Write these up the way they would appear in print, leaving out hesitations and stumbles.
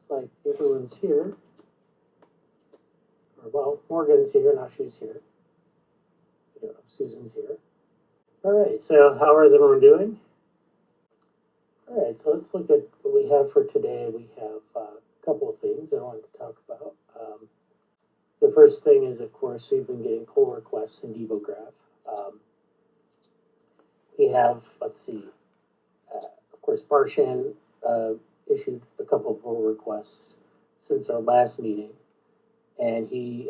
Looks like everyone's here. Or, well, Morgan's here and Ashu's here. I don't know if Susan's here. All right, so how is everyone doing? All right, so let's look at what we have for today. We have a couple of things I wanted to talk about. The first thing is, of course, we've been getting pull requests in DevoGraph. We have, let's see, of course, Barshan issued a couple of pull requests since our last meeting, and he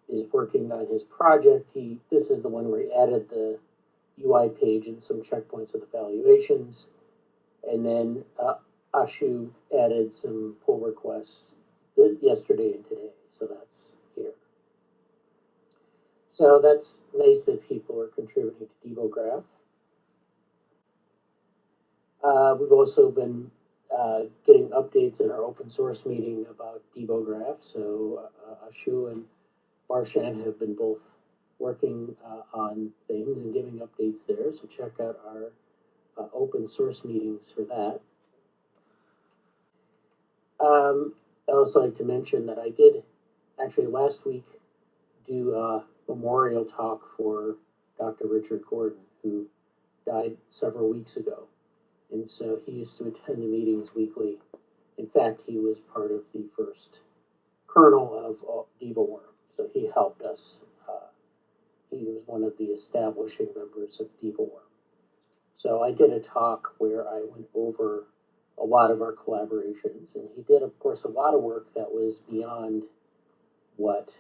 is working on his project. This is the one where he added the UI page and some checkpoints with evaluations, and then Ashu added some pull requests yesterday and today, so that's here. So that's nice that people are contributing to DevoGraph. We've also been getting updates in our open source meeting about DevoGraph. So Ashu and Barshan have been both working on things and giving updates there. So check out our open source meetings for that. I'd also like to mention that I did actually last week do a memorial talk for Dr. Richard Gordon, who died several weeks ago. And so he used to attend the meetings weekly. In fact, he was part of the first kernel of DevoWorm. So he helped us. He was one of the establishing members of DevoWorm. So I did a talk where I went over a lot of our collaborations. And he did, of course, a lot of work that was beyond what,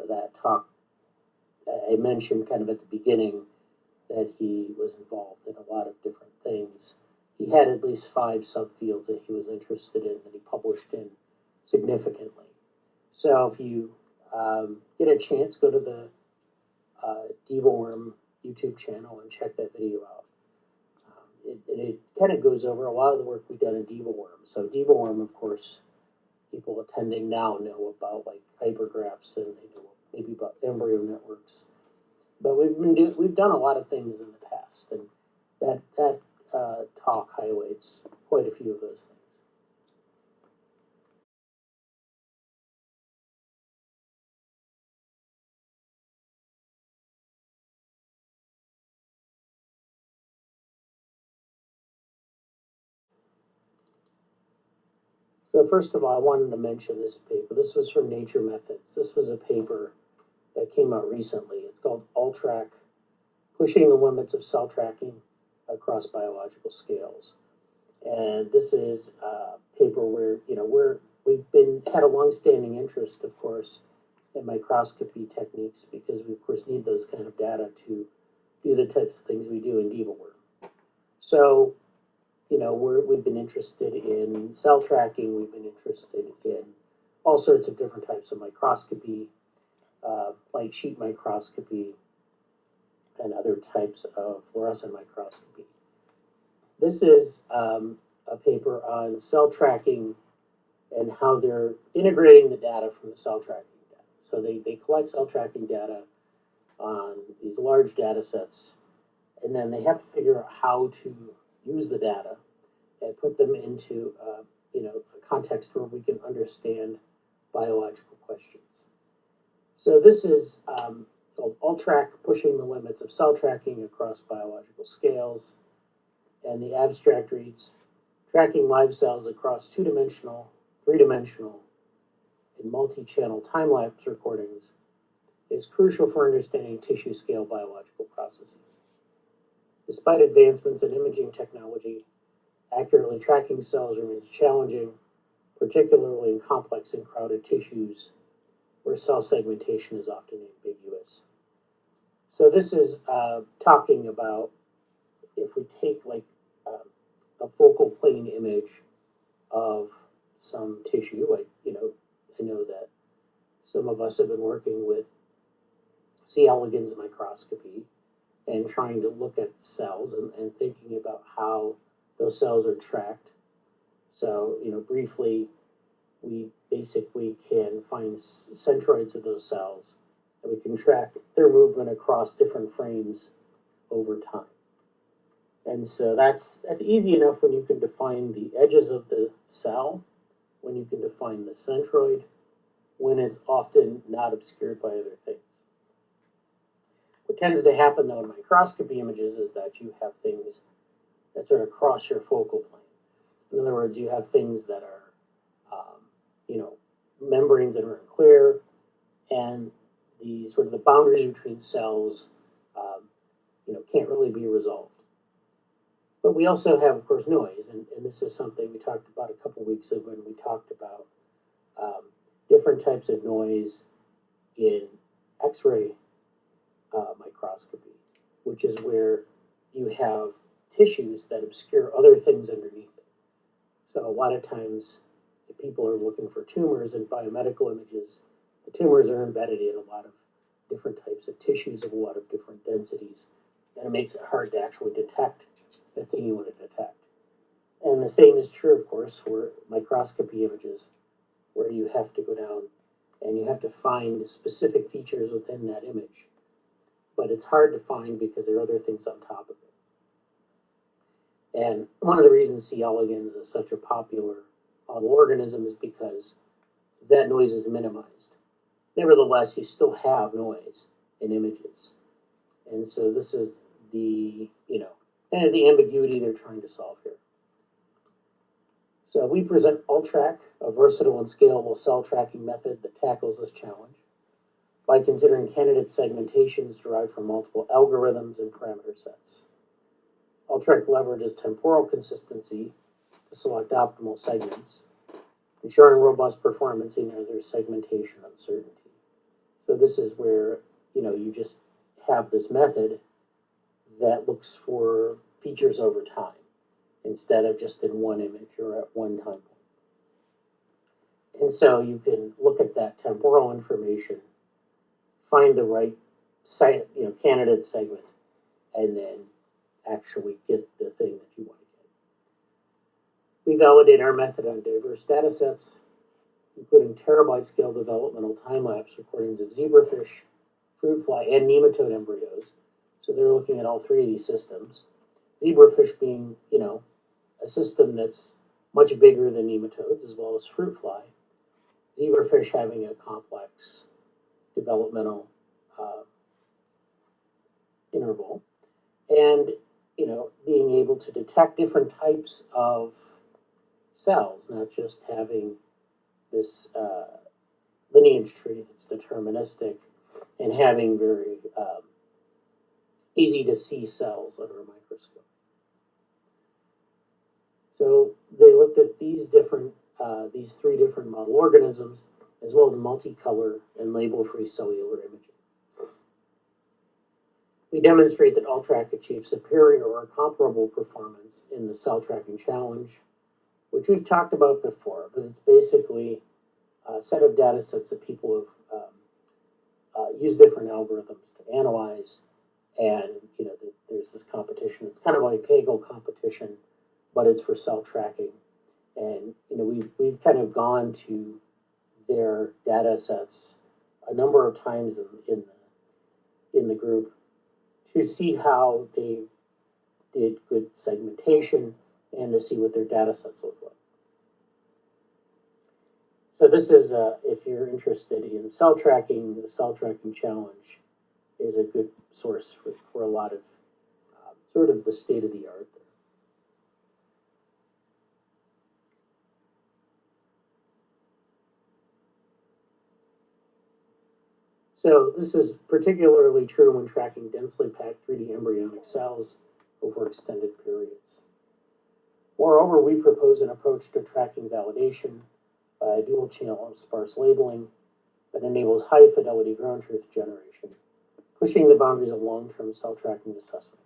that talk I mentioned kind of at the beginning, that he was involved in a lot of different things. He had at least 5 subfields that he was interested in that he published in significantly. So if you get a chance, go to the DevoWorm YouTube channel and check that video out. It kind of goes over a lot of the work we've done in DevoWorm. So DevoWorm, of course, people attending now know about like hypergraphs, and they know maybe about embryo networks. But we've done a lot of things in the past, and that talk highlights quite a few of those things. So first of all, I wanted to mention this paper. This was from Nature Methods. This was a paper that came out recently. It's called Ultrack, Pushing the Limits of Cell Tracking Across Biological Scales. And this is a paper where, we've had a long-standing interest, of course, in microscopy techniques, because we, of course, need those kind of data to do the types of things we do in DevoWorm. So, we've been interested in cell tracking. We've been interested in all sorts of different types of microscopy, light sheet microscopy, and other types of fluorescent microscopy. This is a paper on cell tracking and how they're integrating the data from the cell tracking data. So they collect cell tracking data on these large data sets, and then they have to figure out how to use the data and put them into a context where we can understand biological questions. So this is called Ultrack, Pushing the Limits of Cell Tracking Across Biological Scales. And the abstract reads, tracking live cells across 2-dimensional, 3-dimensional, and multi-channel time-lapse recordings is crucial for understanding tissue-scale biological processes. Despite advancements in imaging technology, accurately tracking cells remains challenging, particularly in complex and crowded tissues where cell segmentation is often ambiguous. So this is talking about if we take a focal plane image of some tissue, I know that some of us have been working with C. elegans microscopy and trying to look at cells and thinking about how those cells are tracked. So, briefly, we basically can find centroids of those cells, and we can track their movement across different frames over time. And so that's easy enough when you can define the edges of the cell, when you can define the centroid, when it's often not obscured by other things. What tends to happen, though, in microscopy images is that you have things that sort of cross your focal plane. In other words, you have things that are, membranes that are unclear, and the sort of the boundaries between cells, can't really be resolved. But we also have, of course, noise, and this is something we talked about a couple weeks ago when we talked about different types of noise in X-ray microscopy, which is where you have tissues that obscure other things underneath it. So a lot of times, if people are looking for tumors in biomedical images, the tumors are embedded in a lot of different types of tissues of a lot of different densities, and it makes it hard to actually detect the thing you want to detect. And the same is true, of course, for microscopy images, where you have to go down and you have to find specific features within that image. But it's hard to find because there are other things on top of it. And one of the reasons C. elegans is such a popular model organism is because that noise is minimized. Nevertheless, you still have noise in images. And so this is the, kind of the ambiguity they're trying to solve here. So we present Ultrack, a versatile and scalable cell tracking method that tackles this challenge by considering candidate segmentations derived from multiple algorithms and parameter sets. Ultrack leverages temporal consistency to select optimal segments, ensuring robust performance in their segmentation uncertainty. So this is where, you just have this method that looks for features over time instead of just in one image or at one time point. And so you can look at that temporal information, find the right candidate segment, and then actually get the thing that you want to get. We validate our method on diverse data sets, including terabyte scale developmental time-lapse recordings of zebrafish, fruit fly, and nematode embryos. So they're looking at all three of these systems. Zebrafish being, a system that's much bigger than nematodes, as well as fruit fly. Zebrafish having a complex developmental interval, and being able to detect different types of cells, not just having this lineage tree that's deterministic and having very easy to see cells under a microscope. So they looked at these three different model organisms, as well as multicolor and label-free cellular imaging. We demonstrate that Ultrack achieves superior or comparable performance in the cell tracking challenge, which we've talked about before, but it's basically a set of data sets that people have used different algorithms to analyze, and there's this competition. It's kind of like Kaggle competition, but it's for cell tracking. And we've kind of gone to their data sets a number of times in the group to see how they did good segmentation and to see what their data sets look like. So this is, if you're interested in cell tracking, the cell tracking challenge is a good source for a lot of sort of the state of the art there. So this is particularly true when tracking densely packed 3D embryonic cells over extended periods. Moreover, we propose an approach to tracking validation by dual channel sparse labeling that enables high fidelity ground truth generation, pushing the boundaries of long-term cell tracking assessment.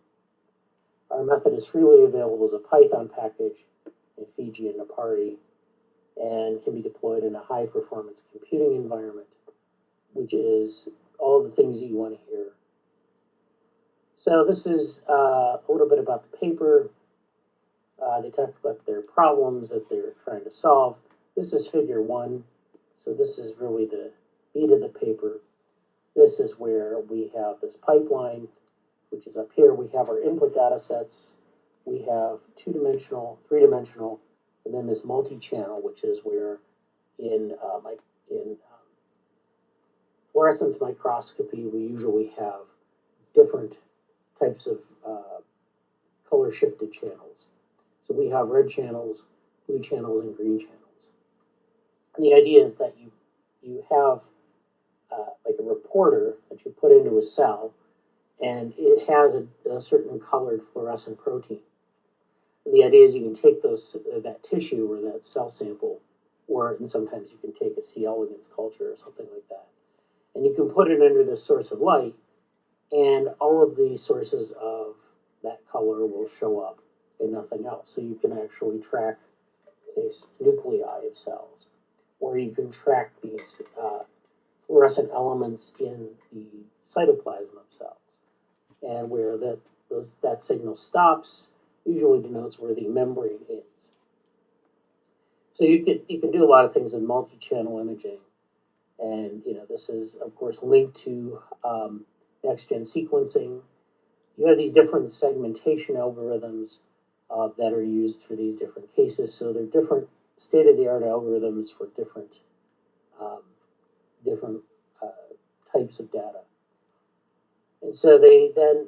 Our method is freely available as a Python package in Fiji and Nepari, and can be deployed in a high-performance computing environment, which is all the things you want to hear. So this is a little bit about the paper. They talk about their problems that they're trying to solve. This is figure 1. So this is really the beat of the paper. This is where we have this pipeline, which is up here. We have our input data sets. We have 2-dimensional, 3-dimensional, and then this multi-channel, which is where in fluorescence microscopy, we usually have different types of color shifted channels. So we have red channels, blue channels, and green channels. And the idea is that you have like a reporter that you put into a cell, and it has a certain colored fluorescent protein. And the idea is you can take that tissue or that cell sample, and sometimes you can take a C. elegans culture or something like that, and you can put it under this source of light, and all of the sources of that color will show up and nothing else. So you can actually track, say, nuclei of cells, or you can track these fluorescent elements in the cytoplasm of cells. And where that signal stops usually denotes where the membrane is. So you can do a lot of things in multi-channel imaging, and this is of course linked to next-gen sequencing. You have these different segmentation algorithms that are used for these different cases. So they're different state-of-the-art algorithms for different types of data. And so they then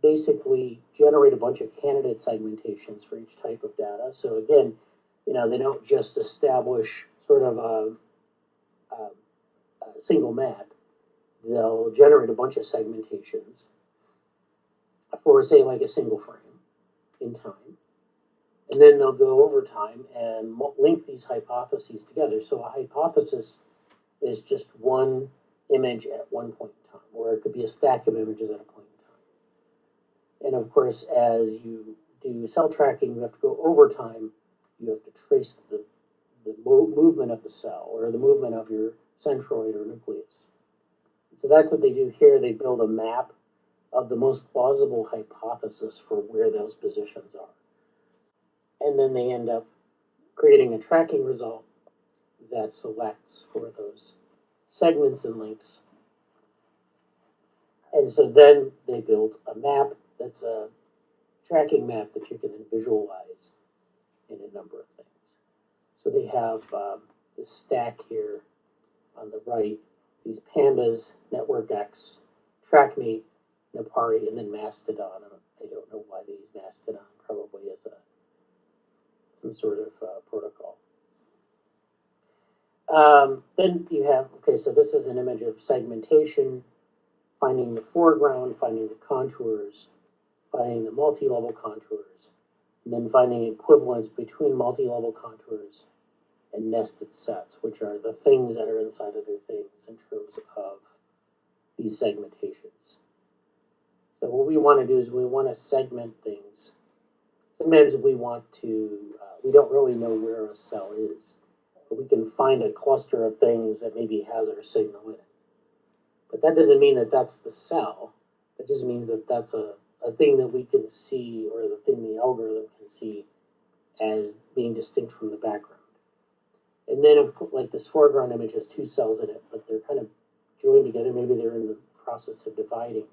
basically generate a bunch of candidate segmentations for each type of data. So again, they don't just establish sort of a single map. They'll generate a bunch of segmentations for, say, like a single frame in time. And then they'll go over time and link these hypotheses together. So a hypothesis is just one image at one point in time, or it could be a stack of images at a point in time. And of course, as you do cell tracking, you have to go over time. You have to trace the movement of the cell or the movement of your centroid or nucleus. And so that's what they do here. They build a map of the most plausible hypothesis for where those positions are. And then they end up creating a tracking result that selects for those segments and links. And so then they build a map that's a tracking map that you can then visualize in a number of things. So they have this stack here on the right, these pandas, Network X, TrackMate, Napari, and then Mastodon. I don't know why they use Mastodon, probably as some sort of protocol. Then you have, so this is an image of segmentation, finding the foreground, finding the contours, finding the multi-level contours, and then finding equivalence between multi-level contours and nested sets, which are the things that are inside of their things in terms of these segmentations. So what we want to do is we want to segment things. Sometimes we want to, we don't really know where a cell is, but we can find a cluster of things that maybe has our signal in it. But that doesn't mean that that's the cell. It just means that that's a thing that we can see, or the thing the algorithm can see as being distinct from the background. And then, like this foreground image has two cells in it, but they're kind of joined together. Maybe they're in the process of dividing.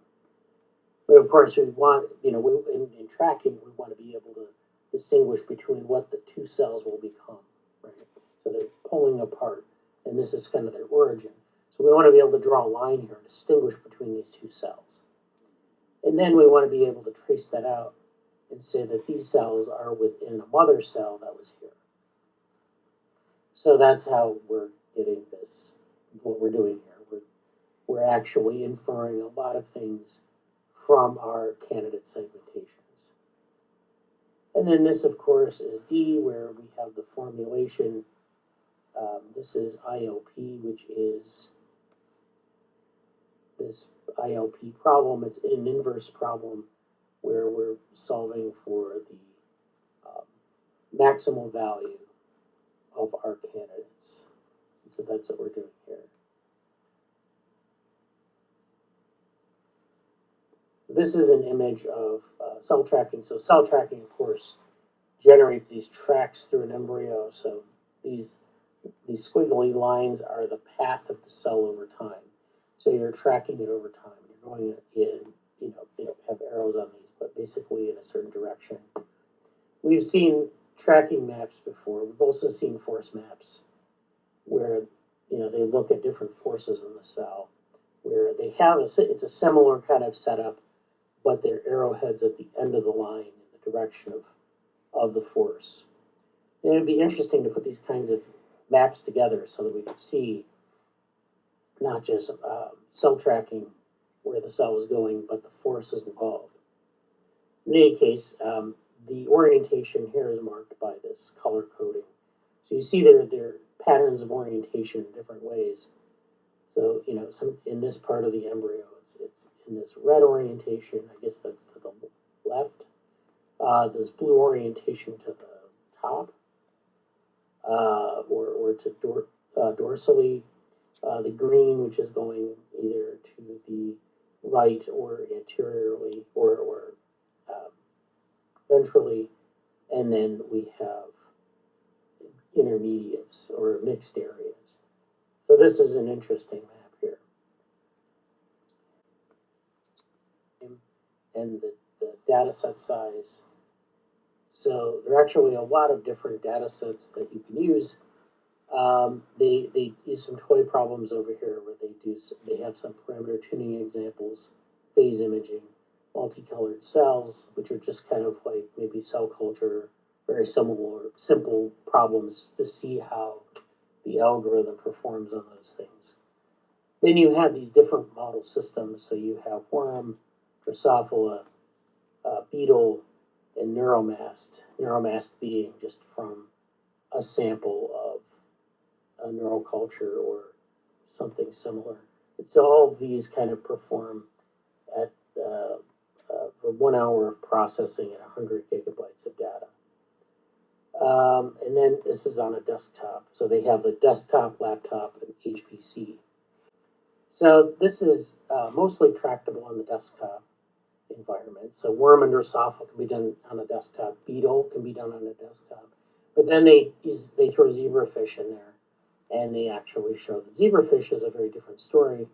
But of course, we want, in tracking, we want to be able to distinguish between what the two cells will become, right? So they're pulling apart, and this is kind of their origin. So we want to be able to draw a line here and distinguish between these two cells. And then we want to be able to trace that out and say that these cells are within a mother cell that was here. So that's how we're getting this, what we're doing here. We're actually inferring a lot of things from our candidate segmentations. And then this, of course, is D, where we have the formulation. This is ILP, which is this ILP problem. It's an inverse problem where we're solving for the maximal value of our candidates. So that's what we're doing here. This is an image of cell tracking. So cell tracking, of course, generates these tracks through an embryo. So these squiggly lines are the path of the cell over time. So you're tracking it over time. You're going in, they don't have arrows on these, but basically in a certain direction. We've seen tracking maps before. We've also seen force maps where, they look at different forces in the cell, where they have it's a similar kind of setup, but they're arrowheads at the end of the line in the direction of the force. And it'd be interesting to put these kinds of maps together so that we could see not just cell tracking where the cell is going, but the forces involved. In any case, the orientation here is marked by this color coding. So you see there are patterns of orientation in different ways. So, in this part of the embryo, it's in this red orientation. I guess that's to the left. This blue orientation to the top, or to dorsally. The green, which is going either to the right or anteriorly or ventrally, and then we have intermediates or mixed areas. So this is an interesting map here. And the data set size. So there are actually a lot of different data sets that you can use. They use some toy problems over here where they have some parameter tuning examples, phase imaging, multicolored cells, which are just kind of like maybe cell culture, very simple problems to see how the algorithm performs on those things. Then you have these different model systems. So you have worm, Drosophila, beetle, and neuromast. Neuromast being just from a sample of a neural culture or something similar. It's all of these kind of perform at for 1 hour of processing at 100 gigabytes of data. And then this is on a desktop. So they have the desktop, laptop, and HPC. So this is mostly tractable on the desktop environment. So worm and Drosophila can be done on a desktop. Beetle can be done on a desktop. But then they throw zebrafish in there. And they actually show that zebrafish is a very different story.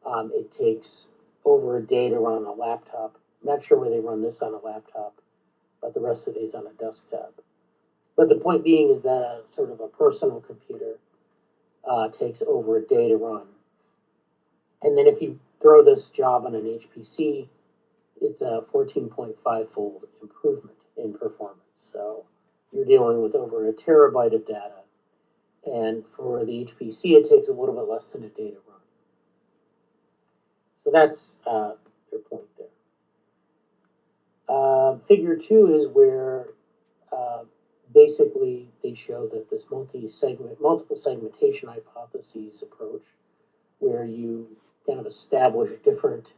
It takes over a day to run on a laptop. I'm not sure where they run this on a laptop, but the rest of these on a desktop. But the point being is that a sort of a personal computer takes over a day to run. And then if you throw this job on an HPC, it's a 14.5-fold improvement in performance. So you're dealing with over a terabyte of data. And for the HPC, it takes a little bit less than a day to run. So that's their point there. Figure 2 is where basically they show that this multiple segmentation hypotheses approach, where you kind of establish different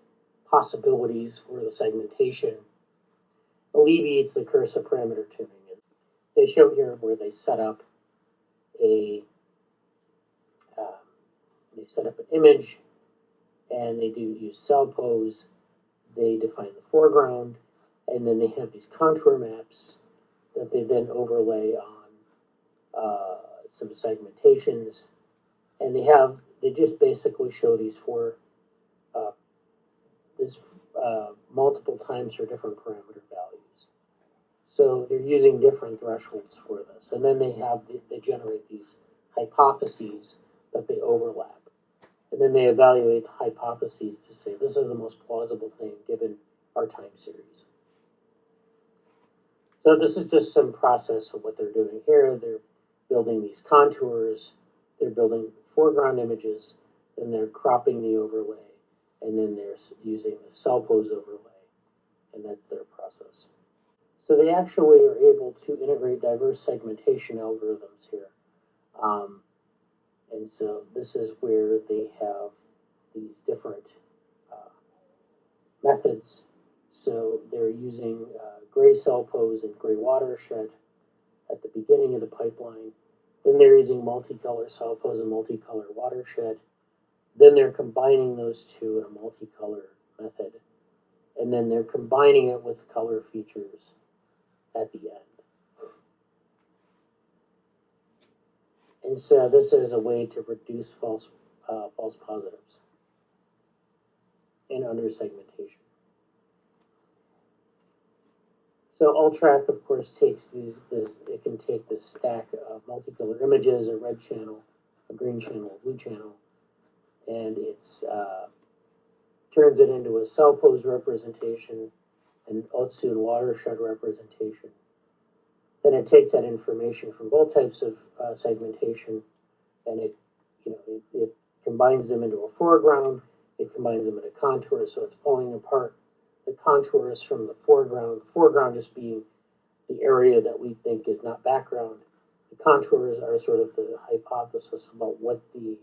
possibilities for the segmentation, alleviates the curse of parameter tuning. They show here where they set up an image, and they do use cell pose. They define the foreground, and then they have these contour maps that they then overlay on some segmentations, and they just basically show these multiple times for different parameter values. So they're using different thresholds for this, and then they generate these hypotheses that they overlap. And then they evaluate the hypotheses to say this is the most plausible thing given our time series. So this is just some process of what they're doing here. They're building these contours, they're building foreground images, then they're cropping the overlay, and then they're using the cell pose overlay, and that's their process. So they actually are able to integrate diverse segmentation algorithms here. And so this is where they have these different methods. So they're using gray cell pose and gray watershed at the beginning of the pipeline. Then they're using multicolor cell pose and multicolor watershed. Then they're combining those two in a multicolor method. And then they're combining it with color features at the end. And so this is a way to reduce false positives and under segmentation. So Ultrack, of course, takes it can take this stack of multicolored images, a red channel, a green channel, a blue channel, and it's turns it into a cell pose representation, an Otsu and watershed representation. Then it takes that information from both types of segmentation, and it combines them into a foreground. It combines them into contours, so it's pulling apart the contours from the foreground just being the area that we think is not background. The contours are sort of the hypothesis about what the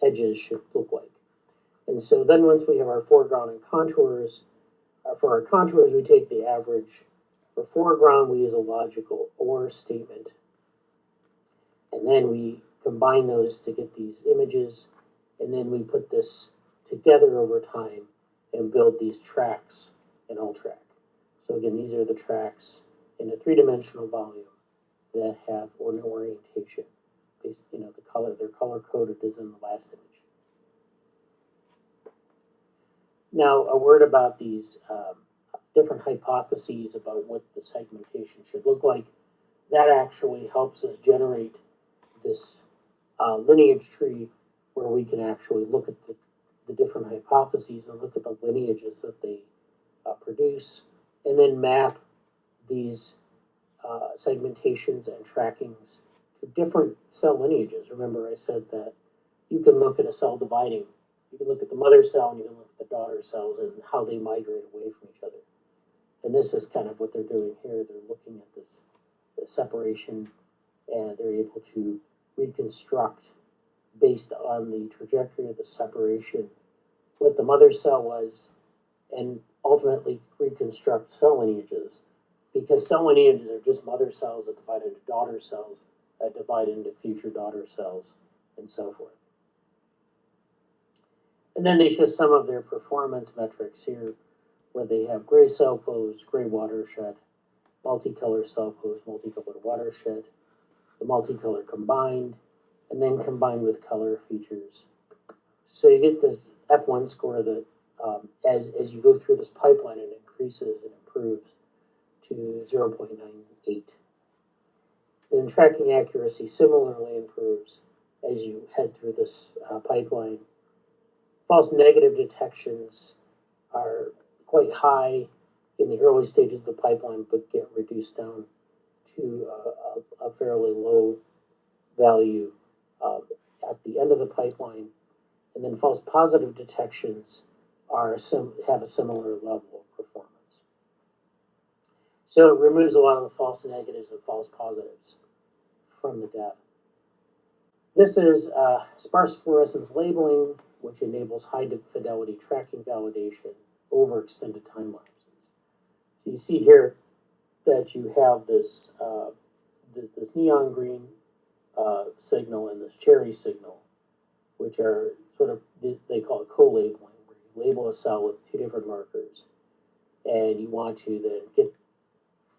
edges should look like. And so then once we have our foreground and contours, for our contours we take the average. For foreground we use a logical OR statement. And then we combine those to get these images, and then we put this together over time and build these tracks in Ultrack. So again, these are the tracks in a three-dimensional volume that have an orientation based, the color, they're color-coded as in the last image. Now, a word about these different hypotheses about what the segmentation should look like. That actually helps us generate this lineage tree where we can actually look at the different hypotheses and look at the lineages that they produce, and then map these segmentations and trackings to different cell lineages. Remember, I said that you can look at a cell dividing. You can look at the mother cell and you can look at the daughter cells and how they migrate away from each other. And this is kind of what they're doing here. They're looking at this separation, and they're able to reconstruct based on the trajectory of the separation what the mother cell was, and ultimately reconstruct cell lineages, because cell lineages are just mother cells that divide into daughter cells that divide into future daughter cells, and so forth. And then they show some of their performance metrics here, where they have gray cell pose, gray watershed, multicolor cell pose, multicolored watershed, the multicolor combined, and then combined with color features. So you get this F1 score that as you go through this pipeline, it increases and improves to 0.98. Then tracking accuracy similarly improves as you head through this pipeline. False negative detections are quite high in the early stages of the pipeline, but get reduced down to a fairly low value at the end of the pipeline. And then false positive detections have a similar level of performance. So it removes a lot of the false negatives and false positives from the data. This is sparse fluorescence labeling, which enables high fidelity tracking validation over extended time lapses. So you see here that you have this this neon green signal and this cherry signal, which are sort of, they call it co-labeling, where you label a cell with two different markers, and you want to then get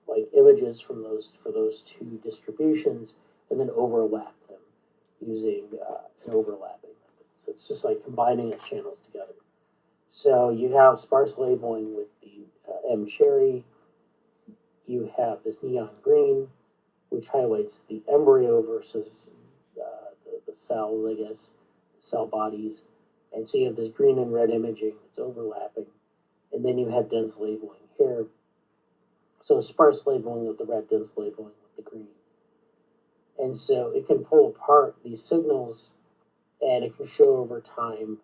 like images from for those two distributions, and then overlap them using an overlapping method. So it's just like combining its channels together. So you have sparse labeling with the M cherry. You have this neon green, which highlights the embryo versus the cells, I guess, cell bodies. And so you have this green and red imaging that's overlapping. And then you have dense labeling here. So sparse labeling with the red, dense labeling with the green. And so it can pull apart these signals, and it can show over time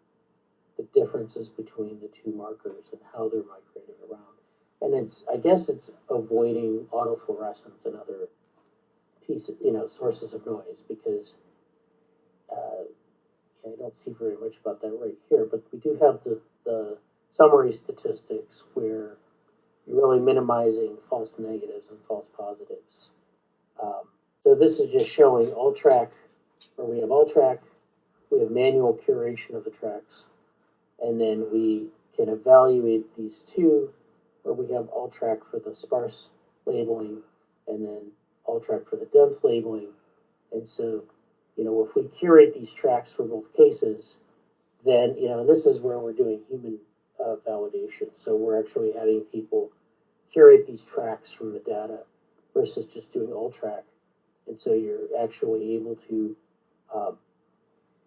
the differences between the two markers and how they're migrating around. And I guess it's avoiding autofluorescence and other pieces, sources of noise, because I don't see very much about that right here, but we do have the summary statistics where you're really minimizing false negatives and false positives. So this is just showing Ultrack, where we have Ultrack, we have manual curation of the tracks, and then we can evaluate these two, where we have Ultrack for the sparse labeling, and then Ultrack for the dense labeling. And so, if we curate these tracks for both cases, then, and this is where we're doing human validation. So we're actually having people curate these tracks from the data versus just doing Ultrack. And so you're actually able to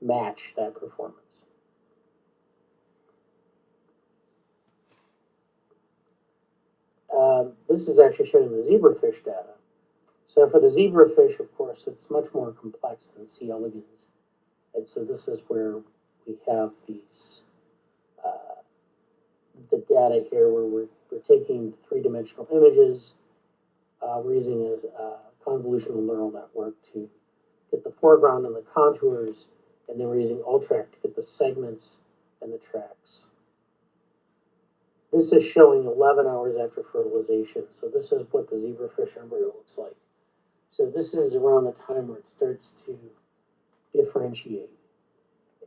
match that performance. This is actually showing the zebrafish data. So for the zebrafish, of course, it's much more complex than C. elegans. And so this is where we have these, the data here where we're taking three-dimensional images. We're using a convolutional neural network to get the foreground and the contours, and then we're using Ultrack to get the segments and the tracks. This is showing 11 hours after fertilization. So this is what the zebrafish embryo looks like. So this is around the time where it starts to differentiate.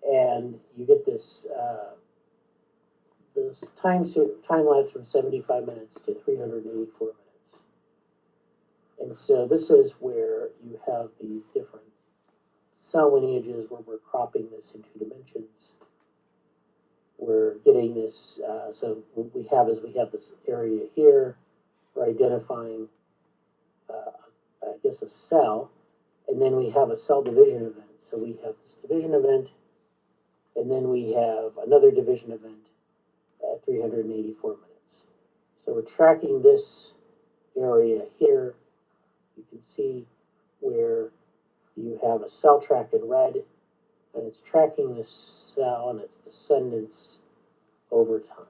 And you get this, this time lapse from 75 minutes to 384 minutes. And so this is where you have these different cell lineages where we're cropping this in 2 dimensions. We're getting this, so what we have is we have this area here. We're identifying, I guess, a cell, and then we have a cell division event. So we have this division event, and then we have another division event at 384 minutes. So we're tracking this area here. You can see where you have a cell track in red, and it's tracking this cell and its descendants over time.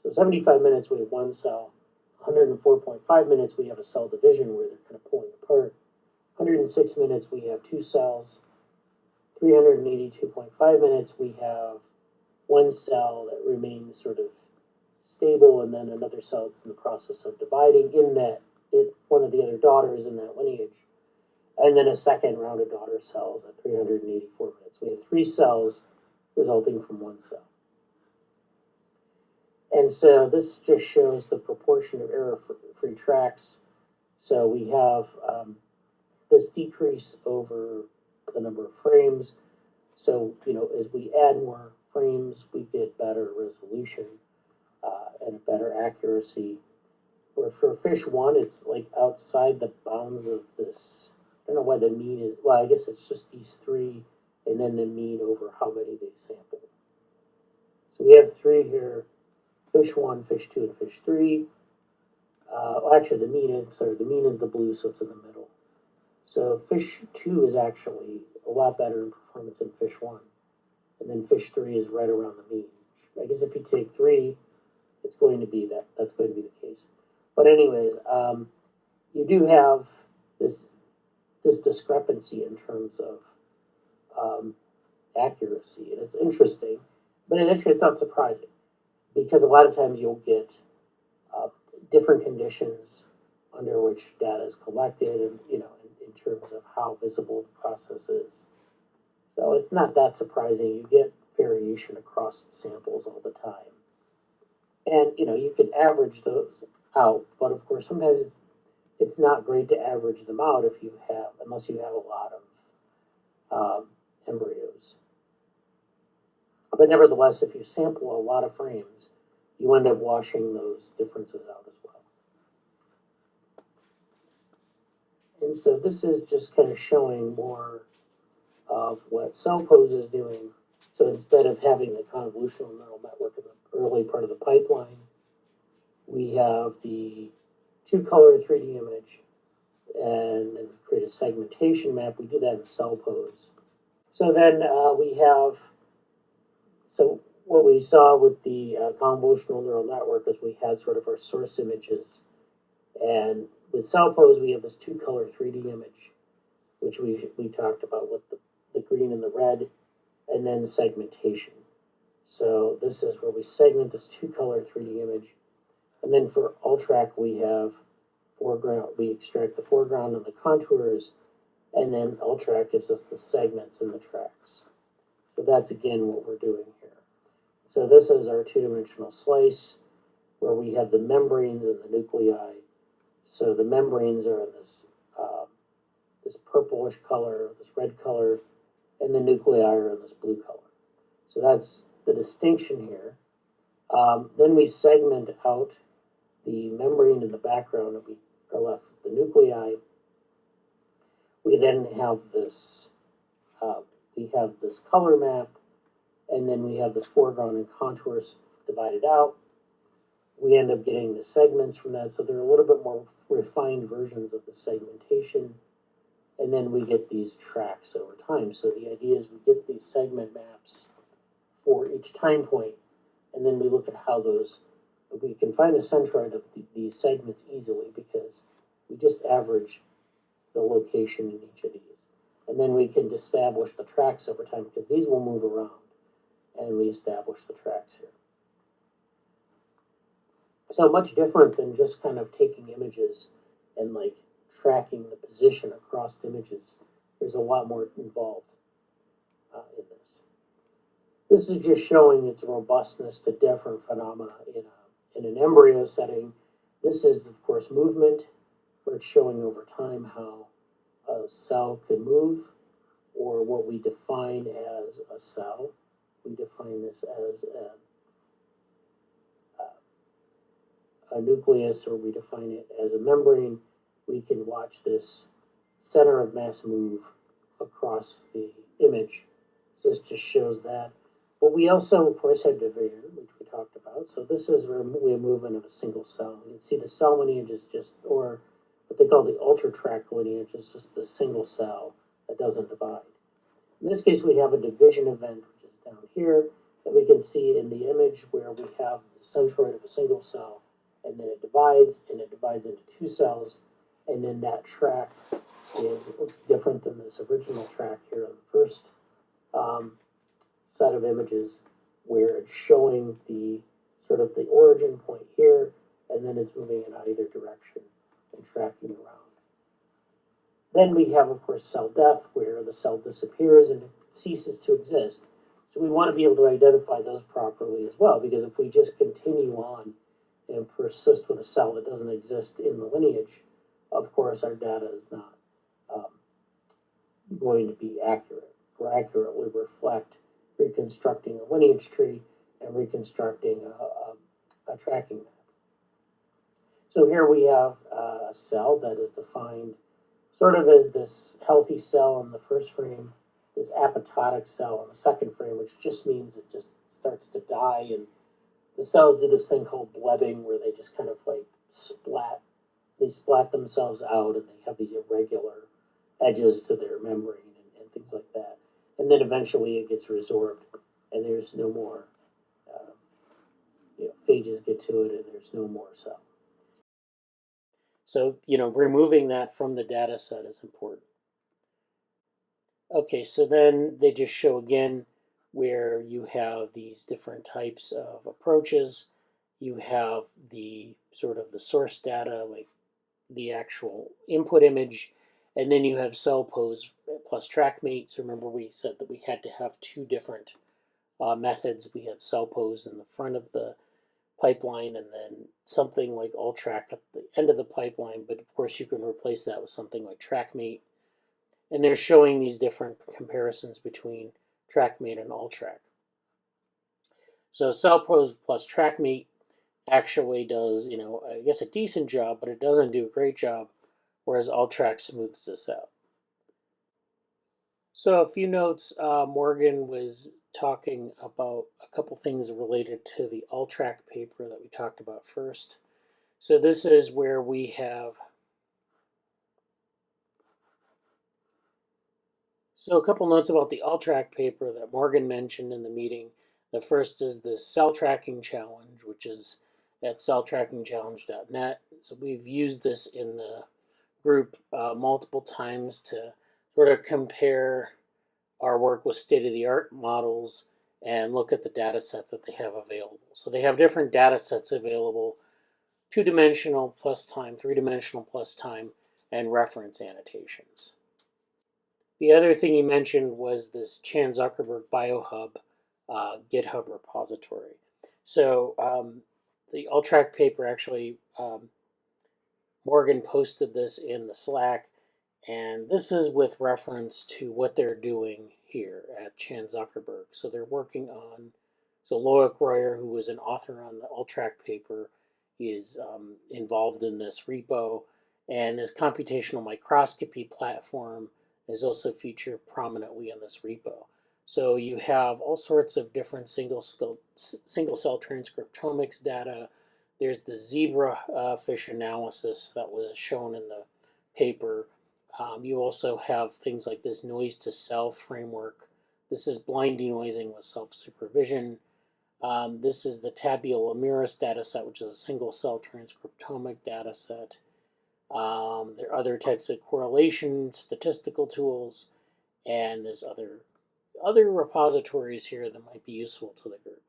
So 75 minutes, we have one cell. 104.5 minutes, we have a cell division where they're kind of pulling apart. 106 minutes, we have 2 cells. 382.5 minutes, we have one cell that remains sort of stable, and then another cell that's in the process of dividing in that one of the other daughters in that lineage. And then a second round of daughter cells at 384 minutes. We have 3 cells resulting from one cell. And so this just shows the proportion of error-free tracks. So we have this decrease over the number of frames. So, as we add more frames, we get better resolution and a better accuracy. Where for fish 1, it's like outside the bounds of this. I don't know why the mean is, well, I guess it's just these 3, and then the mean over how many they sampled. So we have 3 here, fish 1, fish 2, and fish 3. Well, actually, the mean is the blue, so it's in the middle. So fish 2 is actually a lot better in performance than fish 1. And then fish 3 is right around the mean. I guess if you take 3, it's going to be that's going to be the case. But anyways, you do have this discrepancy in terms of accuracy, and it's interesting, but actually it's not surprising because a lot of times you'll get different conditions under which data is collected, and in terms of how visible the process is. So it's not that surprising. You get variation across samples all the time, and you can average those out, but of course sometimes it's not great to average them out unless you have a lot of embryos. But nevertheless, if you sample a lot of frames, you end up washing those differences out as well. And so this is just kind of showing more of what CellPose is doing. So instead of having the convolutional neural network in the early part of the pipeline, we have the 2-color 3D image, and then we create a segmentation map. We do that in CellPose. So then so what we saw with the convolutional neural network is we had sort of our source images. And with CellPose, we have this 2-color 3D image, which we talked about with the green and the red, and then segmentation. So this is where we segment this 2-color 3D image. And then for Ultrack, we have foreground. We extract the foreground and the contours, and then Ultrack gives us the segments and the tracks. So that's again what we're doing here. So this is our 2-dimensional slice where we have the membranes and the nuclei. So the membranes are in this this purplish color, this red color, and the nuclei are in this blue color. So that's the distinction here. Then we segment out the membrane in the background, and we are left with the nuclei. We then have this color map, and then we have the foreground and contours divided out. We end up getting the segments from that, so they're a little bit more refined versions of the segmentation. And then we get these tracks over time. So the idea is we get these segment maps for each time point, and then we look at how we can find the centroid of these segments easily because we just average the location in each of these. And then we can establish the tracks over time because these will move around, and we establish the tracks here. So much different than just kind of taking images and like tracking the position across images. There's a lot more involved in this. This is just showing its robustness to different phenomena in an embryo setting. This is, of course, movement, where it's showing over time how a cell can move, or what we define as a cell. We define this as a nucleus, or we define it as a membrane. We can watch this center of mass move across the image. So this just shows that. But we also, of course, have division, which we talked about. So this is where we have movement of a single cell. You can see the cell lineage is just, or what they call the Ultrack lineage, is just the single cell that doesn't divide. In this case, we have a division event, which is down here, that we can see in the image where we have the centroid of a single cell, and then it divides into two cells, and then that track looks different than this original track here on the first set of images, where it's showing the sort of the origin point here, and then it's moving in either direction and tracking around. Then we have, of course, cell death, where the cell disappears and it ceases to exist. So we want to be able to identify those properly as well, because if we just continue on and persist with a cell that doesn't exist in the lineage, of course, our data is not going to be accurate or accurately reflect reconstructing a lineage tree and reconstructing a tracking map. So here we have a cell that is defined sort of as this healthy cell in the first frame, this apoptotic cell in the second frame, which just means it just starts to die, and the cells do this thing called blebbing, where they just kind of like splat themselves out, and they have these irregular edges to their membrane and things like that. And then eventually it gets resorbed, and there's no more, phages get to it, and there's no more cell. So, removing that from the data set is important. Okay, so then they just show again where you have these different types of approaches. You have the sort of the source data, like the actual input image, and then you have cell pose plus trackmate. So remember we said that we had to have two different methods. We had cell pose in the front of the pipeline, and then something like Ultrack at the end of the pipeline, but of course you can replace that with something like trackmate. And they're showing these different comparisons between trackmate and Ultrack. So cell pose plus trackmate actually does, I guess a decent job, but it doesn't do a great job, whereas Ultrack smooths this out. So a few notes, Morgan was talking about a couple things related to the Ultrack paper that we talked about first. So this is where we have, so a couple notes about the Ultrack paper that Morgan mentioned in the meeting. The first is the cell tracking challenge, which is at celltrackingchallenge.net. So we've used this in the group multiple times to sort of compare our work with state-of-the-art models and look at the data sets that they have available. So they have different data sets available: 2-dimensional plus time, 3-dimensional plus time, and reference annotations. The other thing he mentioned was this Chan-Zuckerberg BioHub GitHub repository. So the Ultrack paper actually, Morgan posted this in the Slack, and this is with reference to what they're doing here at Chan-Zuckerberg. So they're working on, so Loic Royer, who was an author on the Ultrack paper, is involved in this repo, and this computational microscopy platform is also featured prominently in this repo. So you have all sorts of different single cell transcriptomics data. There's the zebra fish analysis that was shown in the paper. You also have things like this noise to self framework. This is blind denoising with self-supervision. This is the tabula miris data set, which is a single cell transcriptomic data set. There are other types of correlation statistical tools, and there's other repositories here that might be useful to the group.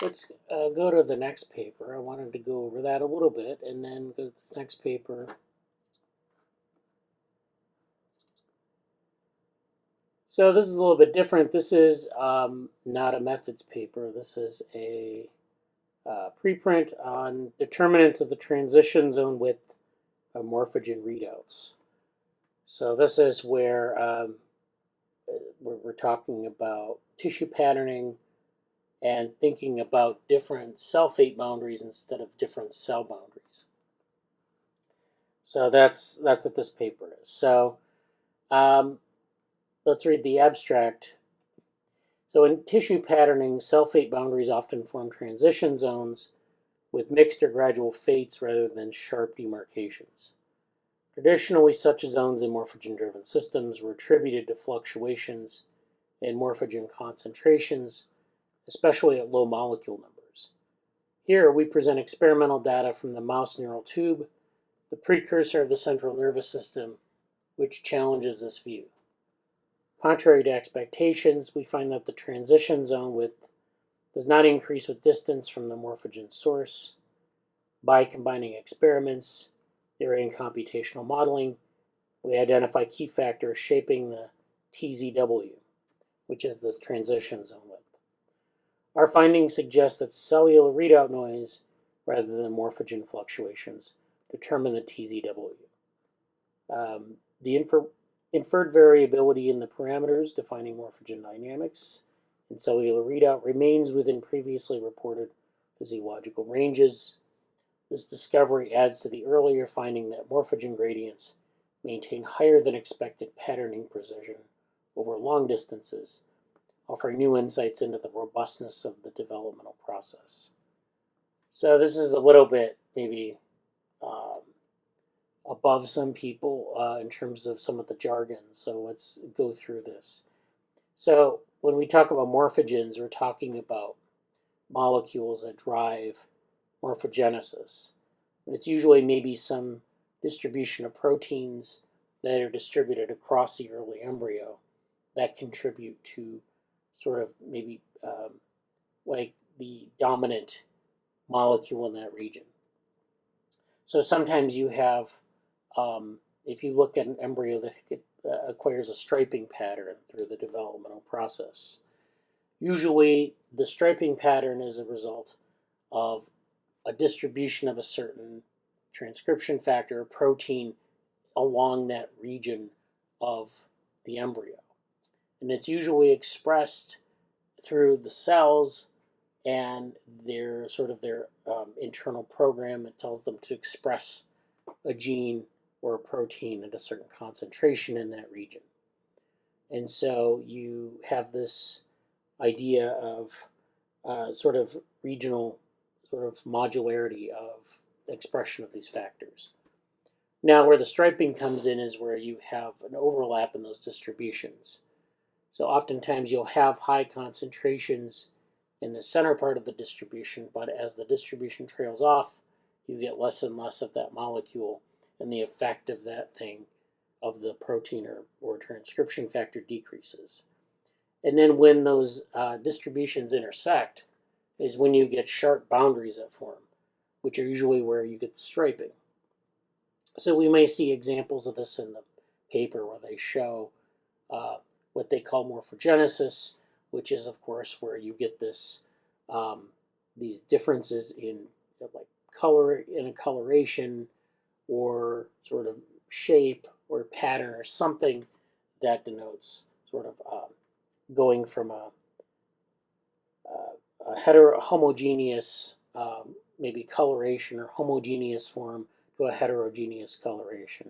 Let's go to the next paper. I wanted to go over that a little bit and then go to this next paper. So this is a little bit different. This is not a methods paper. This is a preprint on determinants of the transition zone width of Morphogen readouts. So this is where we're talking about tissue patterning and thinking about different cell fate boundaries instead of different cell boundaries. So that's what this paper is. So let's read the abstract. So in tissue patterning, cell fate boundaries often form transition zones with mixed or gradual fates rather than sharp demarcations. Traditionally, such zones in morphogen-driven systems were attributed to fluctuations in morphogen concentrations, especially at low molecule numbers. Here, we present experimental data from the mouse neural tube, the precursor of the central nervous system, which challenges this view. Contrary to expectations, we find that the transition zone width does not increase with distance from the morphogen source. By combining experiments, theory, and computational modeling, we identify key factors shaping the TZW, which is this transition zone width. Our findings suggest that cellular readout noise, rather than morphogen fluctuations, determine the TZW. The inferred variability in the parameters defining morphogen dynamics in cellular readout remains within previously reported physiological ranges. This discovery adds to the earlier finding that morphogen gradients maintain higher than expected patterning precision over long distances, offering new insights into the robustness of the developmental process. So this is a little bit maybe above some people in terms of some of the jargon. So let's go through this. So when we talk about morphogens, we're talking about molecules that drive morphogenesis. And it's usually maybe some distribution of proteins that are distributed across the early embryo that contribute to sort of maybe like the dominant molecule in that region. So sometimes you have, if you look at an embryo that acquires a striping pattern through the developmental process, usually the striping pattern is a result of a distribution of a certain transcription factor or protein along that region of the embryo. And it's usually expressed through the cells and their internal program that tells them to express a gene or a protein at a certain concentration in that region. And so you have this idea of sort of regional sort of modularity of expression of these factors. Now, where the striping comes in is where you have an overlap in those distributions. So oftentimes you'll have high concentrations in the center part of the distribution, but as the distribution trails off, you get less and less of that molecule, and the effect of that thing, of the protein or transcription factor, decreases. And then when those distributions intersect is when you get sharp boundaries that form, which are usually where you get the striping. So we may see examples of this in the paper where they show what they call morphogenesis, which is, of course, where you get this these differences in like color, in a coloration, or sort of shape or pattern or something that denotes sort of going from a homogeneous maybe coloration or homogeneous form to a heterogeneous coloration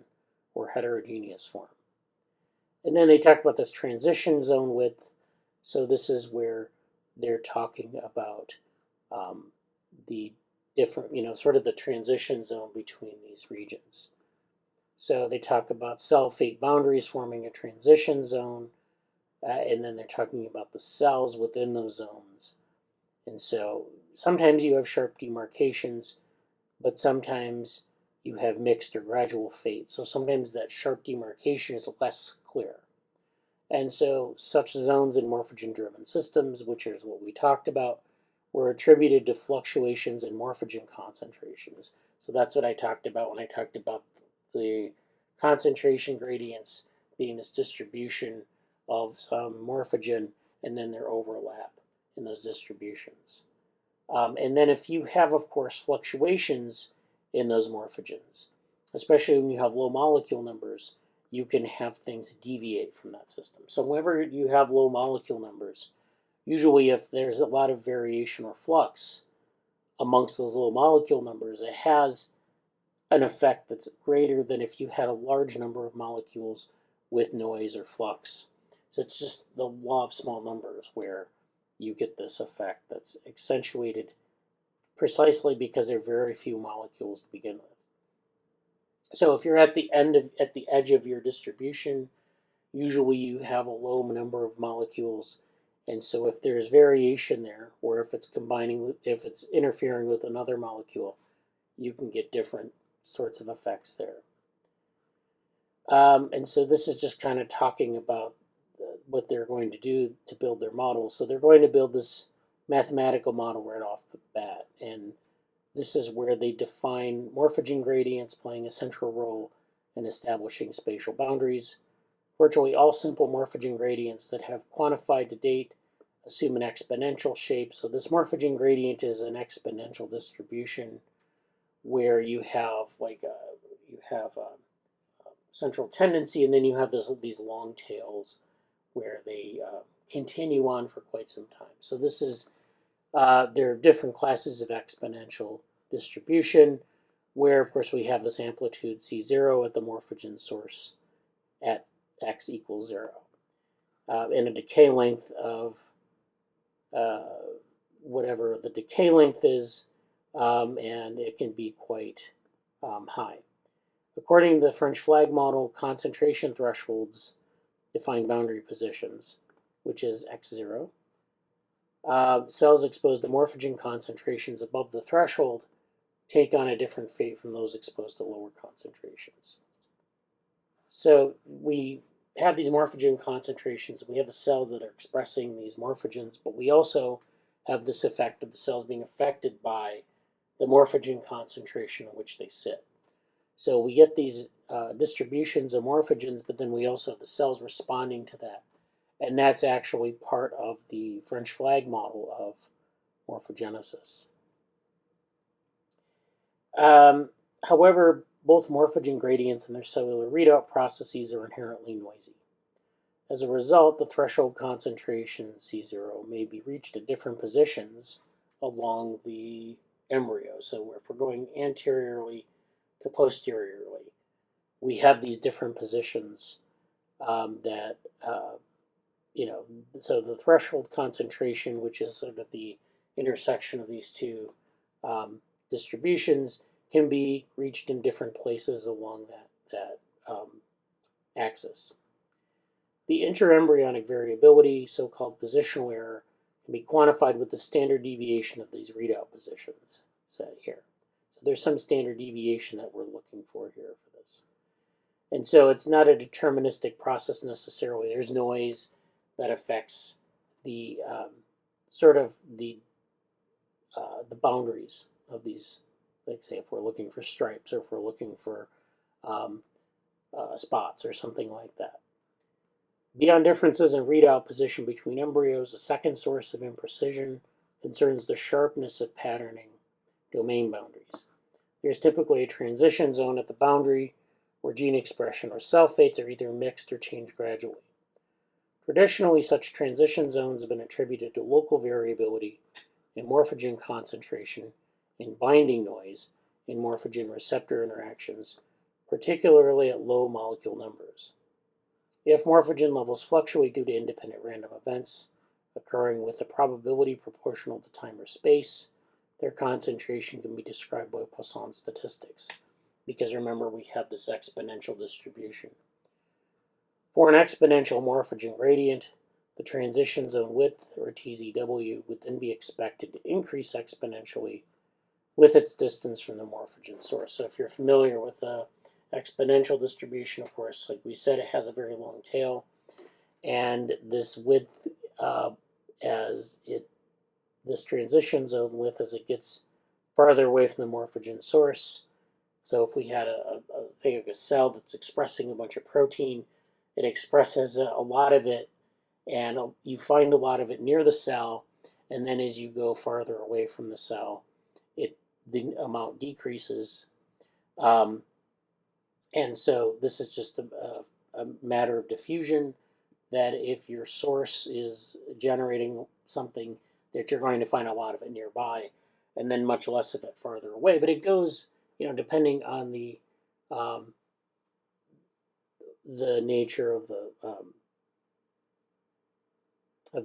or heterogeneous form. And then they talk about this transition zone width. So this is where they're talking about the different, sort of the transition zone between these regions. So they talk about cell fate boundaries forming a transition zone, and then they're talking about the cells within those zones. And so sometimes you have sharp demarcations, but sometimes you have mixed or gradual fate. So sometimes that sharp demarcation is less clear. And so such zones in morphogen-driven systems, which is what we talked about, were attributed to fluctuations in morphogen concentrations. So that's what I talked about when I talked about the concentration gradients being this distribution of some morphogen and then their overlap in those distributions. And then if you have, of course, fluctuations in those morphogens, especially when you have low molecule numbers, you can have things deviate from that system. So whenever you have low molecule numbers, usually if there's a lot of variation or flux amongst those low molecule numbers, it has an effect that's greater than if you had a large number of molecules with noise or flux. So it's just the law of small numbers where you get this effect that's accentuated precisely because there are very few molecules to begin with. So if you're at the edge of your distribution, usually you have a low number of molecules, and so if there's variation there, or if it's if it's interfering with another molecule, you can get different sorts of effects there. And so this is just kind of talking about what they're going to do to build their model. So they're going to build this mathematical model right off the bat, and this is where they define morphogen gradients playing a central role in establishing spatial boundaries. Virtually all simple morphogen gradients that have quantified to date assume an exponential shape. So this morphogen gradient is an exponential distribution where you have a central tendency, and then you have these long tails where they continue on for quite some time. So this is there are different classes of exponential distribution where, of course, we have this amplitude C0 at the morphogen source at x equals 0, and a decay length of whatever the decay length is, and it can be quite high. According to the French flag model, concentration thresholds define boundary positions, which is x0. Cells exposed to morphogen concentrations above the threshold take on a different fate from those exposed to lower concentrations. So we have these morphogen concentrations, we have the cells that are expressing these morphogens, but we also have this effect of the cells being affected by the morphogen concentration in which they sit. So we get these distributions of morphogens, but then we also have the cells responding to that. And that's actually part of the French flag model of morphogenesis. However, both morphogen gradients and their cellular readout processes are inherently noisy. As a result, the threshold concentration C0 may be reached at different positions along the embryo. So if we're going anteriorly to posteriorly, we have these different positions so the threshold concentration, which is sort of the intersection of these two distributions, can be reached in different places along that axis. The interembryonic variability, so-called positional error, can be quantified with the standard deviation of these readout positions set here. So there's some standard deviation that we're looking for here for this. And so it's not a deterministic process necessarily. There's noise that affects the the boundaries of these. Like say if we're looking for stripes or if we're looking for spots or something like that. Beyond differences in readout position between embryos, a second source of imprecision concerns the sharpness of patterning domain boundaries. There's typically a transition zone at the boundary where gene expression or cell fates are either mixed or change gradually. Traditionally, such transition zones have been attributed to local variability in morphogen concentration, in binding noise, in morphogen receptor interactions, particularly at low molecule numbers. If morphogen levels fluctuate due to independent random events occurring with a probability proportional to time or space, their concentration can be described by Poisson statistics, because remember we have this exponential distribution. For an exponential morphogen gradient, the transition zone width, or TZW, would then be expected to increase exponentially with its distance from the morphogen source. So if you're familiar with the exponential distribution, of course, like we said, it has a very long tail, and this width, this transition zone width, as it gets farther away from the morphogen source. So if we had a cell that's expressing a bunch of protein, it expresses a lot of it, and you find a lot of it near the cell, and then as you go farther away from the cell, the amount decreases. And so this is just a matter of diffusion, that if your source is generating something, that you're going to find a lot of it nearby, and then much less of it farther away. But it goes, depending on the nature of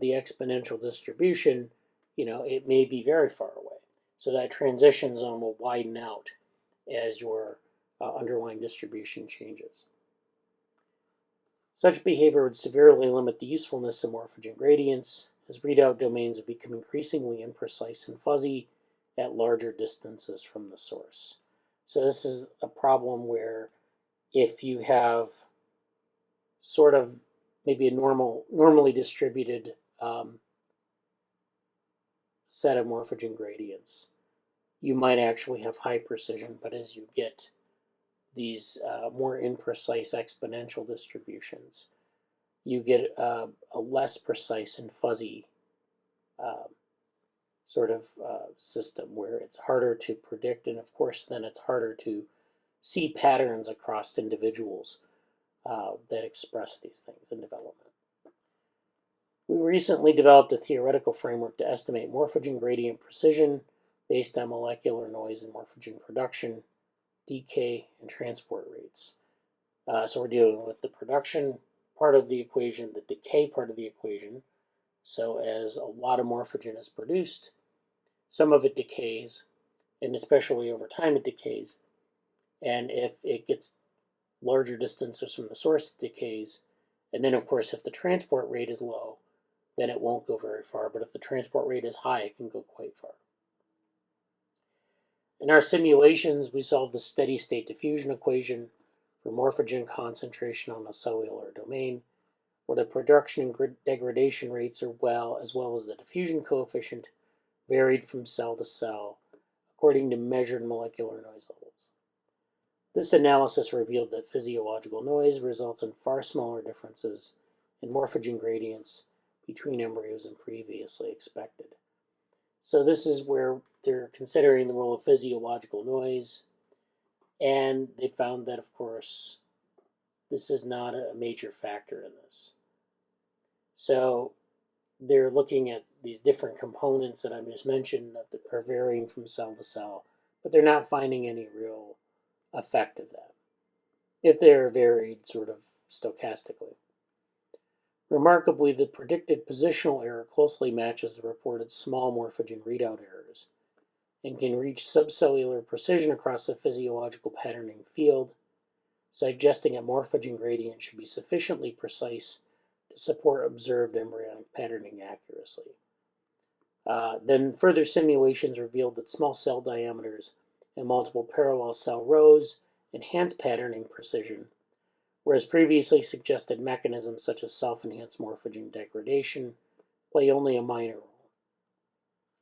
the exponential distribution, it may be very far away. So that transition zone will widen out as your underlying distribution changes. Such behavior would severely limit the usefulness of morphogen gradients, as readout domains would become increasingly imprecise and fuzzy at larger distances from the source. So this is a problem where if you have sort of maybe a normally distributed set of morphogen gradients, you might actually have high precision, but as you get these more imprecise exponential distributions, you get a less precise and fuzzy system where it's harder to predict, and of course then it's harder to see patterns across individuals that express these things in development. We recently developed a theoretical framework to estimate morphogen gradient precision based on molecular noise and morphogen production, decay, and transport rates. So we're dealing with the production part of the equation, the decay part of the equation. So as a lot of morphogen is produced, some of it decays, and especially over time it decays. And if it gets larger distances from the source, it decays. And then, of course, if the transport rate is low, then it won't go very far. But if the transport rate is high, it can go quite far. In our simulations, we solved the steady state diffusion equation for morphogen concentration on the cellular domain, where the production and degradation rates are as well as the diffusion coefficient, varied from cell to cell according to measured molecular noise levels. This analysis revealed that physiological noise results in far smaller differences in morphogen gradients between embryos than previously expected. So this is where they're considering the role of physiological noise, and they found that, of course, this is not a major factor in this. So they're looking at these different components that I just mentioned that are varying from cell to cell, but they're not finding any real effect of that, if they're varied sort of stochastically. Remarkably, the predicted positional error closely matches the reported small morphogen readout errors and can reach subcellular precision across the physiological patterning field, suggesting a morphogen gradient should be sufficiently precise to support observed embryonic patterning accuracy. Then further simulations revealed that small cell diameters and multiple parallel cell rows enhance patterning precision, whereas previously suggested mechanisms such as self-enhanced morphogen degradation play only a minor role.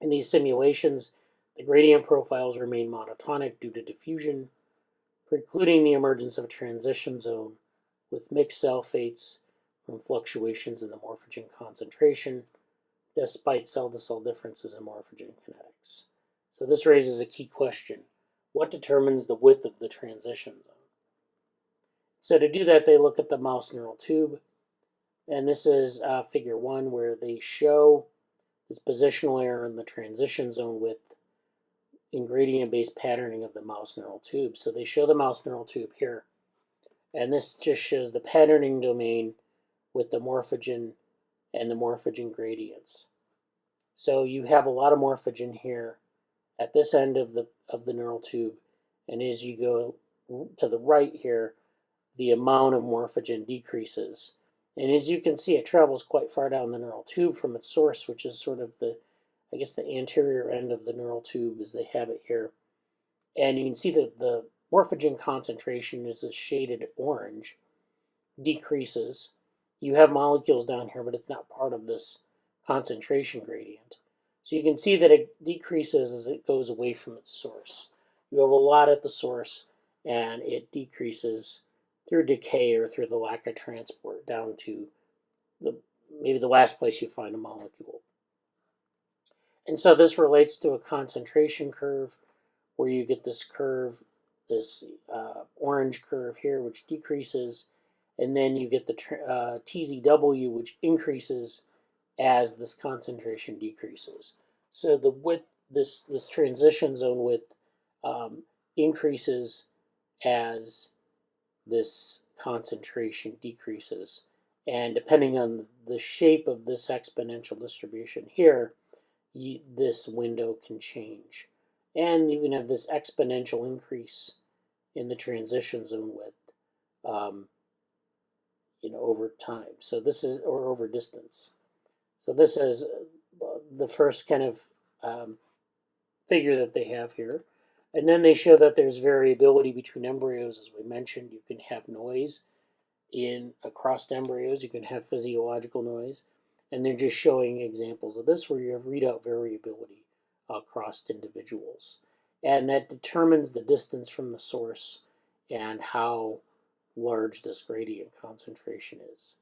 In these simulations, the gradient profiles remain monotonic due to diffusion, precluding the emergence of a transition zone with mixed cell fates from fluctuations in the morphogen concentration, despite cell-to-cell differences in morphogen kinetics. So this raises a key question. What determines the width of the transition zone? So to do that, they look at the mouse neural tube. And this is figure 1, where they show this positional error in the transition zone with ingredient-based patterning of the mouse neural tube. So they show the mouse neural tube here. And this just shows the patterning domain with the morphogen and the morphogen gradients. So you have a lot of morphogen here at this end of the neural tube. And as you go to the right here, the amount of morphogen decreases. And as you can see, it travels quite far down the neural tube from its source, which is sort of the anterior end of the neural tube as they have it here. And you can see that the morphogen concentration is a shaded orange, decreases. You have molecules down here, but it's not part of this concentration gradient. So you can see that it decreases as it goes away from its source. You have a lot at the source, and it decreases through decay or through the lack of transport down to maybe the last place you find a molecule. And so this relates to a concentration curve where you get this curve, this orange curve here, which decreases, and then you get the TZW, which increases as this concentration decreases. So the width, this transition zone width increases as this concentration decreases. And depending on the shape of this exponential distribution here, this window can change. And you can have this exponential increase in the transition zone width, over time. So this is, or over distance. So this is the first kind of figure that they have here. And then they show that there's variability between embryos. As we mentioned, you can have noise across embryos. You can have physiological noise. And they're just showing examples of this where you have readout variability across individuals. And that determines the distance from the source and how large this gradient concentration is.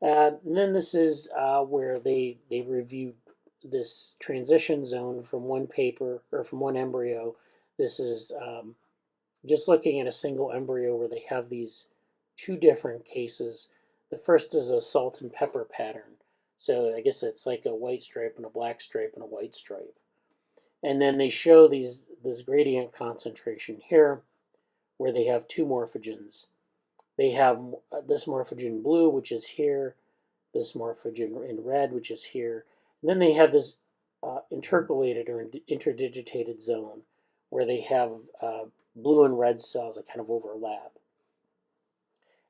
And then this is where they reviewed this transition zone from one paper, or from one embryo. This is just looking at a single embryo where they have these two different cases. The first is a salt and pepper pattern. So I guess it's like a white stripe and a black stripe and a white stripe. And then they show this gradient concentration here where they have two morphogens. They have this morphogen blue, which is here, this morphogen in red, which is here. And then they have this intercalated or interdigitated zone where they have blue and red cells that kind of overlap.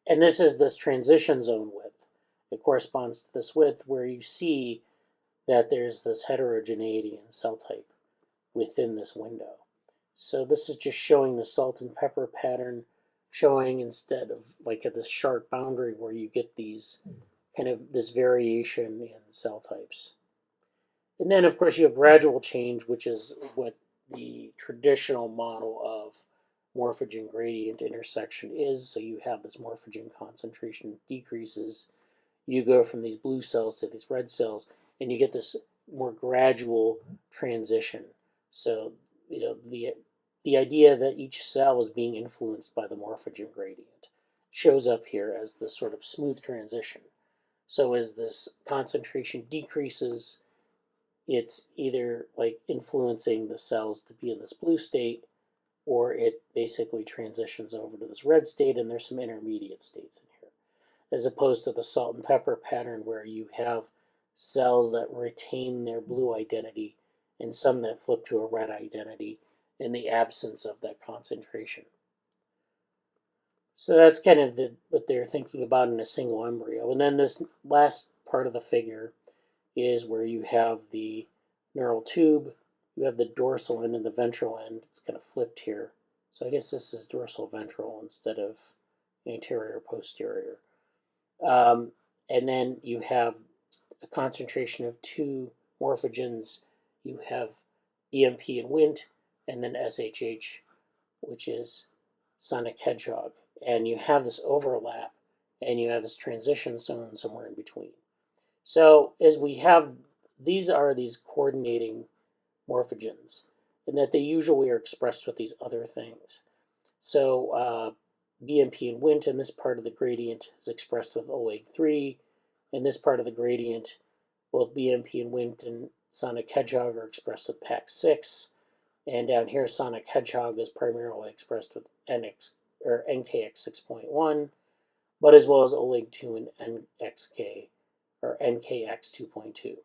And this is this transition zone width. It corresponds to this width where you see that there's this heterogeneity in cell type within this window. So this is just showing the salt and pepper pattern, showing instead of like at this sharp boundary where you get these kind of this variation in cell types. And then of course you have gradual change, which is what the traditional model of morphogen gradient intersection is. So you have this morphogen concentration decreases. You go from these blue cells to these red cells, and you get this more gradual transition. So, the idea that each cell is being influenced by the morphogen gradient shows up here as this sort of smooth transition. So as this concentration decreases, it's either like influencing the cells to be in this blue state, or it basically transitions over to this red state, and there's some intermediate states in here. As opposed to the salt and pepper pattern where you have cells that retain their blue identity and some that flip to a red identity in the absence of that concentration. So that's kind of what they're thinking about in a single embryo. And then this last part of the figure is where you have the neural tube, you have the dorsal end and the ventral end. It's kind of flipped here. So I guess this is dorsal ventral instead of anterior posterior. And then you have a concentration of two morphogens. You have EMP and Wnt, and then SHH, which is sonic hedgehog. And you have this overlap, and you have this transition zone somewhere in between. So as we have, these are these coordinating morphogens, and that they usually are expressed with these other things. So BMP and Wnt, and this part of the gradient is expressed with OEG3, and this part of the gradient, both BMP and Wnt and Sonic Hedgehog are expressed with PAX6, and down here Sonic Hedgehog is primarily expressed with NKX 6.1, but as well as OEG2 and NXK, or NKX 2.2.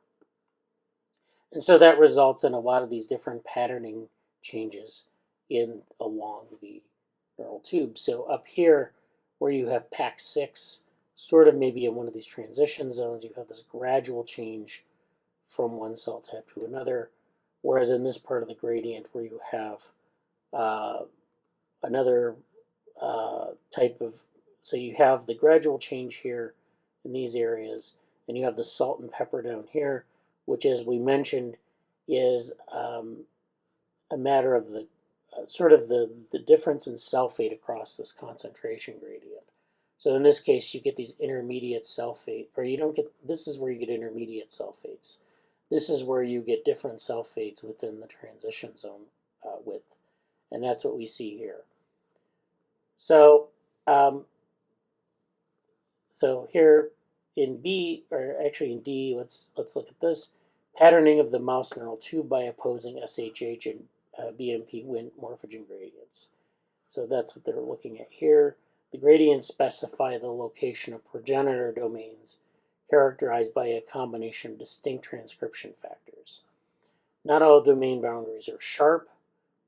And so that results in a lot of these different patterning changes along the neural tube. So up here, where you have PAX6, sort of maybe in one of these transition zones, you have this gradual change from one cell type to another, whereas in this part of the gradient where you have another type of, so you have the gradual change here in these areas, and you have the salt and pepper down here, which, as we mentioned, is a matter of the sort of the difference in cell fate across this concentration gradient. So in this case, you get these intermediate cell fate, or you don't get, this is where you get intermediate cell fates. This is where you get different cell fates within the transition zone width, and that's what we see here. So, so here in B, or actually in D, let's look at this patterning of the mouse neural tube by opposing SHH and BMP Wnt morphogen gradients. So that's what they're looking at here. The gradients specify the location of progenitor domains characterized by a combination of distinct transcription factors. Not all domain boundaries are sharp,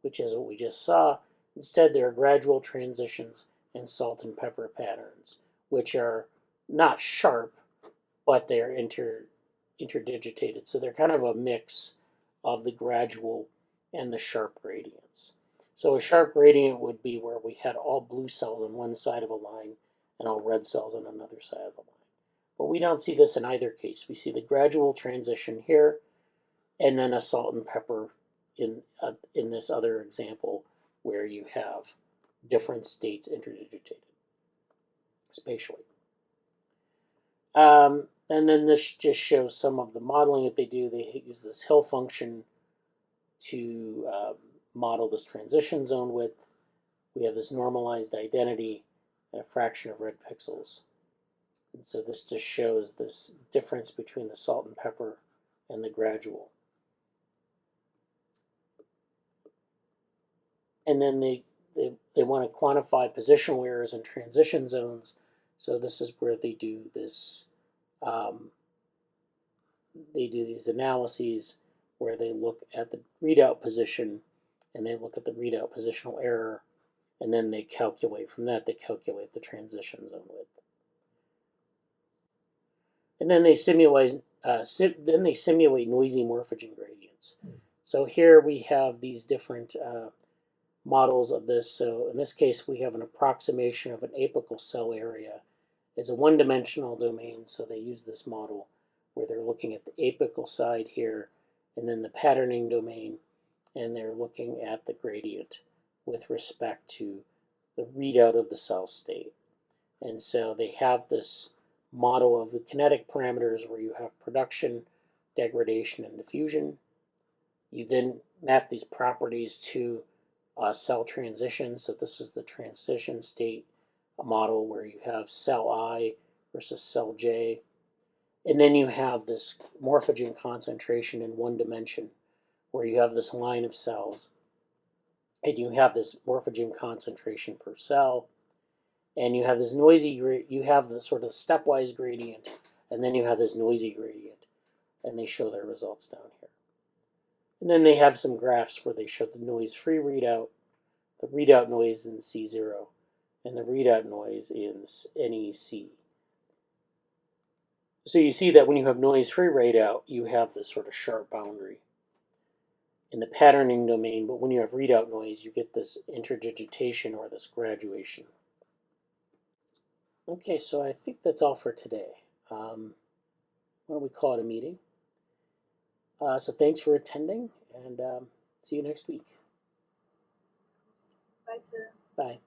which is what we just saw. Instead, there are gradual transitions and salt and pepper patterns, which are not sharp, but they're interdigitated. So they're kind of a mix of the gradual and the sharp gradients. So a sharp gradient would be where we had all blue cells on one side of a line and all red cells on another side of the line. But we don't see this in either case. We see the gradual transition here, and then a salt and pepper in this other example where you have different states interdigitated spatially. And then this just shows some of the modeling that they do. They use this Hill function to model this transition zone width. We have this normalized identity and a fraction of red pixels. And so this just shows this difference between the salt and pepper and the gradual. And then they want to quantify positional errors in transition zones. So this is where they do this. They do these analyses where they look at the readout position and they look at the readout positional error, and then they calculate from that. They calculate the transition zone width, and then they simulate noisy morphogen gradients. So here we have these different models of this. So in this case, we have an approximation of an apical cell area as a one-dimensional domain. So they use this model where they're looking at the apical side here, and then the patterning domain, and they're looking at the gradient with respect to the readout of the cell state. And so they have this model of the kinetic parameters where you have production, degradation, and diffusion. You then map these properties to cell transition. So this is the transition state model where you have cell I versus cell J. And then you have this morphogen concentration in one dimension where you have this line of cells, and you have this morphogen concentration per cell, and you have this you have the sort of stepwise gradient, and then you have this noisy gradient, and they show their results down here. And then they have some graphs where they show the noise-free readout, the readout noise in C0, and the readout noise in NEC. So you see that when you have noise-free readout, you have this sort of sharp boundary in the patterning domain, but when you have readout noise, you get this interdigitation or this graduation. Okay, so I think that's all for today. Why don't we call it a meeting? So thanks for attending, and see you next week. Bye, sir. Bye.